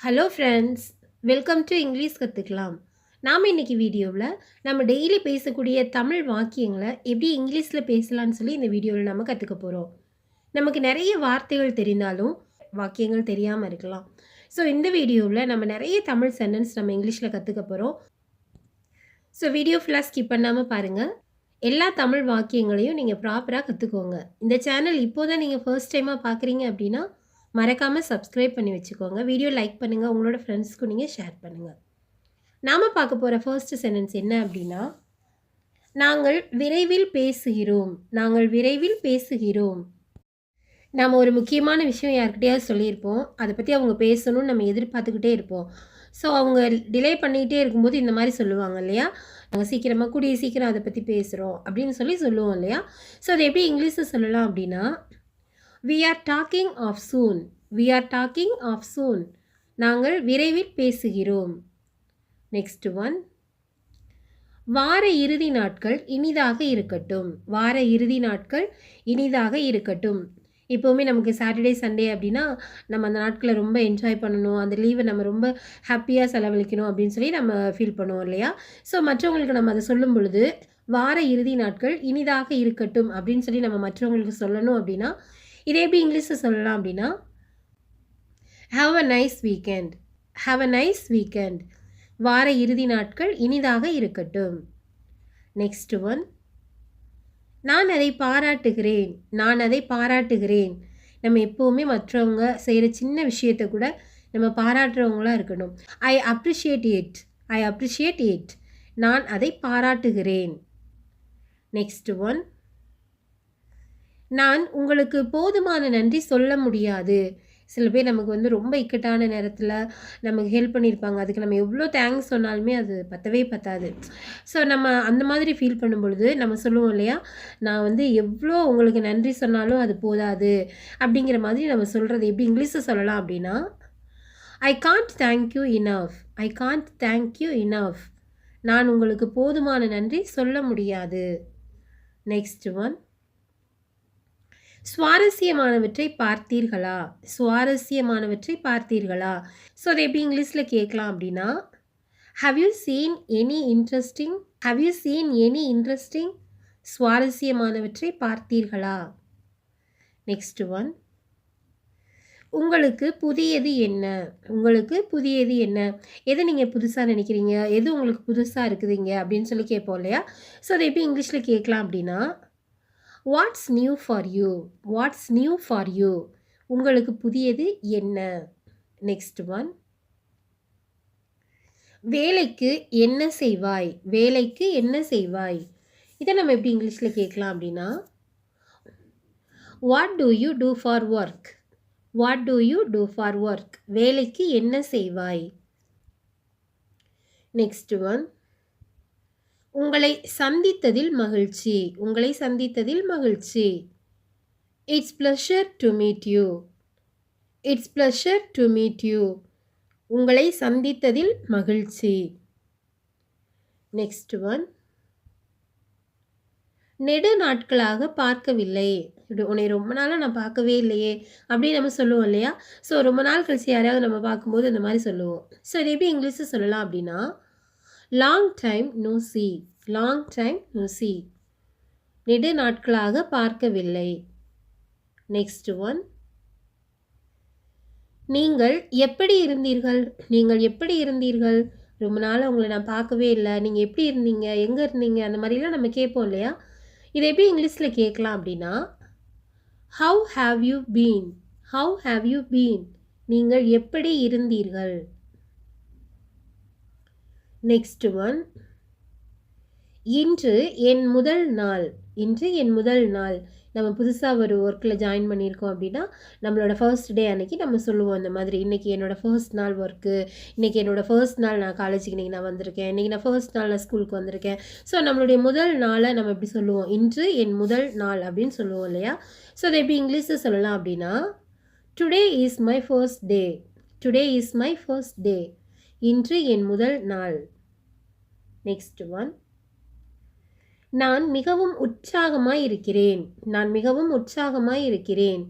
Hello friends, welcome to English கற்றுக்கலாம். நாம் இன்னைக்கு வீடியோவில் நம்ம டெய்லி பேசக்கூடிய தமிழ் வாக்கியங்களை எப்படி இங்கிலீஷில் பேசலாம்னு சொல்லி இந்த வீடியோவில் நம்ம கற்றுக்க போகிறோம். நமக்கு நிறைய வார்த்தைகள் தெரிந்தாலும் வாக்கியங்கள் தெரியாமல் இருக்கலாம். ஸோ இந்த வீடியோவில் நம்ம நிறைய தமிழ் சென்டென்ஸ் நம்ம இங்கிலீஷில் கற்றுக்க போகிறோம். ஸோ வீடியோ ஃபுல்லாக ஸ்கிப் பண்ணாமல் பாருங்கள். எல்லா தமிழ் வாக்கியங்களையும் நீங்கள் ப்ராப்பராக கற்றுக்கோங்க. இந்த சேனல் இப்போ தான் நீங்கள் ஃபர்ஸ்ட் டைமாக பார்க்குறீங்க அப்படின்னா மறக்காமல் சப்ஸ்கிரைப் பண்ணி வச்சுக்கோங்க. வீடியோ லைக் பண்ணுங்கள், உங்களோட ஃப்ரெண்ட்ஸ்க்கும் நீங்கள் ஷேர் பண்ணுங்கள். நாம் பார்க்க போகிற ஃபர்ஸ்ட் சென்டென்ஸ் என்ன அப்படின்னா, நாங்கள் விரைவில் பேசுகிறோம். நாங்கள் விரைவில் பேசுகிறோம். நாம் ஒரு முக்கியமான விஷயம் யார்கிட்டயாவது சொல்லியிருப்போம். அதை பற்றி அவங்க பேசணும்னு நம்ம எதிர்பார்த்துக்கிட்டே இருப்போம். ஸோ அவங்க டிலே பண்ணிக்கிட்டே இருக்கும்போது இந்த மாதிரி சொல்லுவாங்க இல்லையா, நாங்கள் சீக்கிரமாக கூடிய சீக்கிரம் அதை பற்றி பேசுகிறோம் அப்படின்னு சொல்லி சொல்லுவோம் இல்லையா. ஸோ அதை எப்படி இங்கிலீஷில் சொல்லலாம் அப்படின்னா, we are talking of soon. we are talking of soon. நாங்கள் விரைவில் பேசுகிறோம். நெக்ஸ்ட் ஒன், வார இறுதி நாட்கள் இனிதாக இருக்கட்டும். வார இறுதி நாட்கள் இனிதாக இருக்கட்டும். இப்போவுமே நமக்கு சாட்டர்டே சண்டே அப்படின்னா நம்ம அந்த நாட்களை ரொம்ப என்ஜாய் பண்ணணும், அந்த லீவை நம்ம ரொம்ப ஹாப்பியாக செலவழிக்கணும் அப்படின்னு சொல்லி நம்ம ஃபீல் பண்ணுவோம் இல்லையா. ஸோ மற்றவங்களுக்கு நம்ம அதை சொல்லும் பொழுது வார இறுதி நாட்கள் இனிதாக இருக்கட்டும் அப்படின்னு சொல்லி நம்ம மற்றவங்களுக்கு சொல்லணும் அப்படின்னா இதே எப்படி இங்கிலீஷில் சொல்லலாம் அப்படின்னா, have a nice weekend. Have a nice weekend. வார இறுதி நாட்கள் இனிதாக இருக்கட்டும். நெக்ஸ்ட் ஒன், நான் அதை பாராட்டுகிறேன். நான் அதை பாராட்டுகிறேன். நம்ம எப்போவுமே மற்றவங்க செய்கிற சின்ன விஷயத்தை கூட நம்ம பாராட்டுறவங்களா இருக்கணும். I appreciate it. I appreciate it. நான் அதை பாராட்டுகிறேன். நெக்ஸ்ட் ஒன், நான் உங்களுக்கு போதுமான நன்றி சொல்ல முடியாது. சில பேர் நமக்கு ரொம்ப இக்கட்டான நேரத்தில் நமக்கு ஹெல்ப் பண்ணியிருப்பாங்க. அதுக்கு நம்ம எவ்வளோ தேங்க்ஸ் சொன்னாலுமே அது பத்தவே பத்தாது. ஸோ நம்ம அந்த மாதிரி ஃபீல் பண்ணும் பொழுது நம்ம சொல்லுவோம் இல்லையா, நான் எவ்வளோ உங்களுக்கு நன்றி சொன்னாலும் அது போதாது அப்படிங்கிற மாதிரி நம்ம சொல்கிறது எப்படி இங்கிலீஷில் சொல்லலாம் அப்படின்னா, I can't thank you enough. I can't thank you enough. நான் உங்களுக்கு போதுமான நன்றி சொல்ல முடியாது. நெக்ஸ்ட் ஒன், சுவாரஸ்யமானவற்றை பார்த்தீர்களா. சுவாரஸ்யமானவற்றை பார்த்தீர்களா. ஸோ அதை எப்படி இங்கிலீஷில் கேட்கலாம் அப்படின்னா, how you seen any interesting. How you seen any interesting. சுவாரஸ்யமானவற்றை பார்த்தீர்களா. நெக்ஸ்ட் ஒன், உங்களுக்கு புதியது என்ன. உங்களுக்கு புதியது என்ன. எது நீங்கள் புதுசாக நினைக்கிறீங்க, எது உங்களுக்கு புதுசாக இருக்குதுங்க அப்படின்னு சொல்லி கேட்போம் இல்லையா. ஸோ அதை எப்படி இங்கிலீஷில் கேட்கலாம் அப்படின்னா, watts new for you. Watts new for you. உங்களுக்கு புதியது என்ன. நெக்ஸ்ட் ஒன், வேலைக்கு என்ன செய்வாய். வேலைக்கு என்ன செய்வாய். இதை நம்ம எப்படி இங்கிலீஷில் கேட்கலாம் அப்படின்னா, what do you do for work. What do you do for work. வேலைக்கு என்ன செய்வாய். நெக்ஸ்ட் ஒன், உங்களை சந்தித்ததில் மகிழ்ச்சி. உங்களை சந்தித்ததில் மகிழ்ச்சி. It's pleasure to meet you. It's pleasure to meet you. உங்களை சந்தித்ததில் மகிழ்ச்சி. நெக்ஸ்ட் ஒன், நெடு நாட்களாக பார்க்கவில்லை. உன்னை ரொம்ப நாளாக நான் பார்க்கவே இல்லையே அப்படின்னு நம்ம சொல்லுவோம் இல்லையா. ஸோ ரொம்ப நாள் கழிச்சு யாரையாவது நம்ம பார்க்கும்போது இந்த மாதிரி சொல்லுவோம். ஸோ இது எப்படி இங்கிலீஷில் சொல்லலாம் அப்படின்னா, long time no see. Long time no see. நெடு நாட்களாக பார்க்கவில்லை. நெக்ஸ்ட் ஒன், நீங்கள் எப்படி இருந்தீர்கள். நீங்கள் எப்படி இருந்தீர்கள். ரொம்ப நாள் உங்களை நான் பார்க்கவே இல்லை, நீங்கள் எப்படி இருந்தீங்க, எங்கே இருந்தீங்க, அந்த மாதிரிலாம் நம்ம கேட்போம் இல்லையா. இதை எப்படி இங்கிலீஷில் கேட்கலாம் அப்படின்னா, how have you been. How have you been. நீங்கள் எப்படி இருந்தீர்கள். நெக்ஸ்ட் ஒன், இன்று என் முதல் நாள். இன்று என் முதல் நாள். நம்ம புதுசாக ஒரு ஒர்க்கில் ஜாயின் பண்ணியிருக்கோம் அப்படின்னா நம்மளோட ஃபர்ஸ்ட் டே அன்னைக்கு நம்ம சொல்லுவோம் இந்த மாதிரி, இன்றைக்கி என்னோடய ஃபர்ஸ்ட் நாள் ஒர்க்கு, இன்றைக்கி என்னோடய ஃபர்ஸ்ட் நாள் நான் காலேஜுக்கு இன்றைக்கி நான் வந்திருக்கேன், இன்றைக்கி நான் ஃபர்ஸ்ட் நாள் நான் ஸ்கூலுக்கு வந்திருக்கேன். ஸோ நம்மளுடைய முதல் நாளை நம்ம எப்படி சொல்லுவோம், இன்று என் முதல் நாள் அப்படின்னு சொல்லுவோம் இல்லையா. ஸோ அதை எப்படி இங்கிலீஷில் சொல்லலாம் அப்படின்னா, today is my first day. Today is my first day. இன்று என் முதல் நாள். நெக்ஸ்ட் ஒன், நான் மிகவும் உற்சாகமாய் இருக்கிறேன். நான் மிகவும் உற்சாகமாய் இருக்கிறேன்.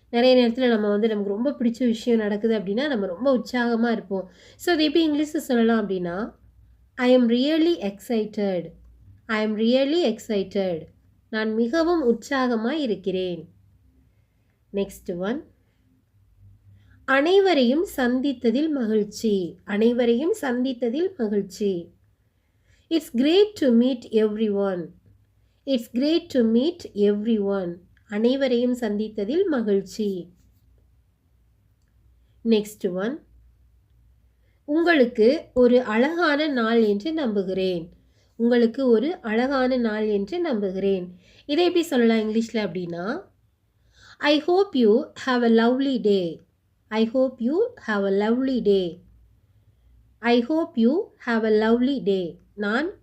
நிறைய நேரத்தில நம்ம வந்து நமக்கு ரொம்ப பிடிச்ச விஷயம் நடக்குது அப்படின்னா, நம்ம ரொம்ப உற்சாகமா இருப்போம். ஸோ அது எப்படி இங்கிலீஷ்ல சொல்லலாம் அப்படின்னா, I am really excited. I am really excited. நான் மிகவும் உற்சாகமாய் இருக்கிறேன். Next one. அனைவரையும் சந்தித்ததில் மகிழ்ச்சி. அனைவரையும் சந்தித்ததில் மகிழ்ச்சி. It's great to meet everyone. It's great to meet everyone. அனைவரையும் சந்தித்ததில் மகிழ்ச்சி. Next one. உங்களுக்கு ஒரு அழகான நாள் என்று நம்புகிறேன். உங்களுக்கு ஒரு அழகான நாள் என்று நம்புகிறேன். இதை எப்படி சொல்லலாம் இங்கிலீஷ்ல அப்படின்னா, I hope you have a lovely day. I hope you have a lovely day. I hope you have a lovely day. நான்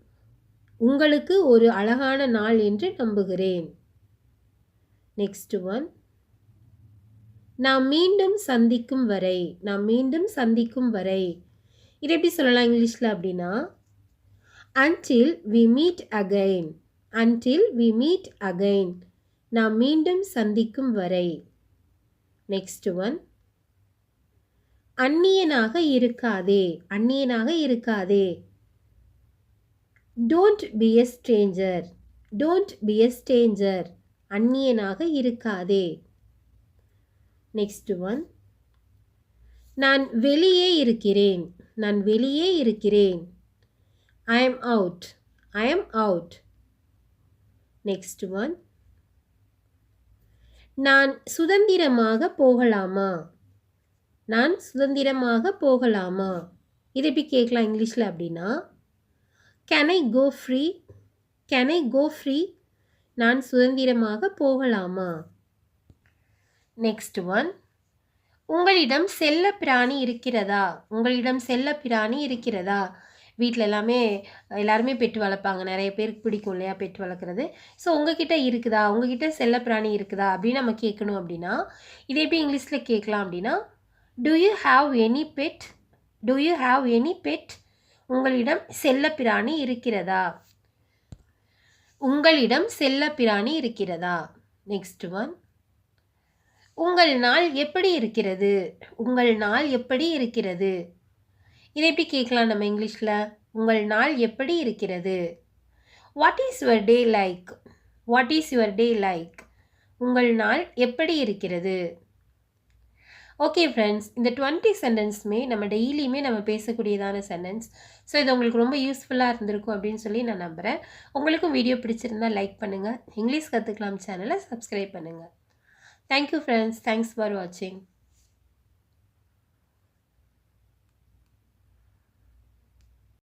உங்களுக்கு ஒரு அழகான நாள் என்று நம்புகிறேன். Next one. நாம் மீண்டும் சந்திக்கும் வரை. நாம் மீண்டும் சந்திக்கும் வரை. இதை எப்படி சொல்லலாம் இங்கிலீஷ்ல அப்படின்னா, until we meet again. until we meet again. நாம் மீண்டும் சந்திக்கும் வரை. Next one. அந்நியனாக இருக்காதே. அந்நியனாக இருக்காதே. Don't be a stranger. Don't be a stranger. அந்நியனாக இருக்காதே. Next one. நான் வெளியே இருக்கிறேன். நான் வெளியே இருக்கிறேன். I am out. I am out. Next one. நான் சுதந்திரமாக போகலாமா. நான் சுதந்திரமாக போகலாமா. இதை எப்படி கேட்கலாம் இங்கிலீஷ்ல அப்படின்னா, can I go free. Can I go free. நான் சுதந்திரமாக போகலாமா. Next one. உங்களிடம் செல்ல பிராணி இருக்கிறதா. உங்களிடம் செல்ல பிராணி இருக்கிறதா. வீட்டில் எல்லாருமே பெட்டு வளர்ப்பாங்க. நிறைய பேருக்கு பிடிக்கும் இல்லையா பெட்டு வளர்க்குறது. ஸோ உங்ககிட்ட இருக்குதா, உங்ககிட்ட செல்ல பிராணி இருக்குதா அப்படின்னு நம்ம கேட்கணும் அப்படின்னா, இதை எப்படி இங்கிலீஷில் கேட்கலாம் அப்படின்னா, do you have any pet. Do you have any pet. உங்களிடம் செல்ல பிராணி இருக்கிறதா. உங்களிடம் செல்ல பிராணி இருக்கிறதா. Next one. உங்கள் நாள் எப்படி இருக்கிறது. உங்கள் நாள் எப்படி இருக்கிறது. இதை எப்படி கேட்கலாம் நம்ம இங்கிலீஷில், உங்கள் நாள் எப்படி இருக்கிறது. What is your day like. What is your day like. உங்கள் நாள் எப்படி இருக்கிறது. ஓகே ஃப்ரெண்ட்ஸ், இந்த 20 சென்டென்ஸுமே நம்ம டெய்லியுமே நம்ம பேசக்கூடியதான சென்டென்ஸ். ஸோ இது உங்களுக்கு ரொம்ப யூஸ்ஃபுல்லாக இருந்திருக்கும் அப்படின்னு சொல்லி நான் நம்புகிறேன். உங்களுக்கும் வீடியோ பிடிச்சிருந்தா லைக் பண்ணுங்கள். இங்கிலீஷ் கற்றுக்கலாம் சேனலை சப்ஸ்கிரைப் பண்ணுங்கள். Thank you friends. தேங்க்ஸ் ஃபார் வாட்சிங்.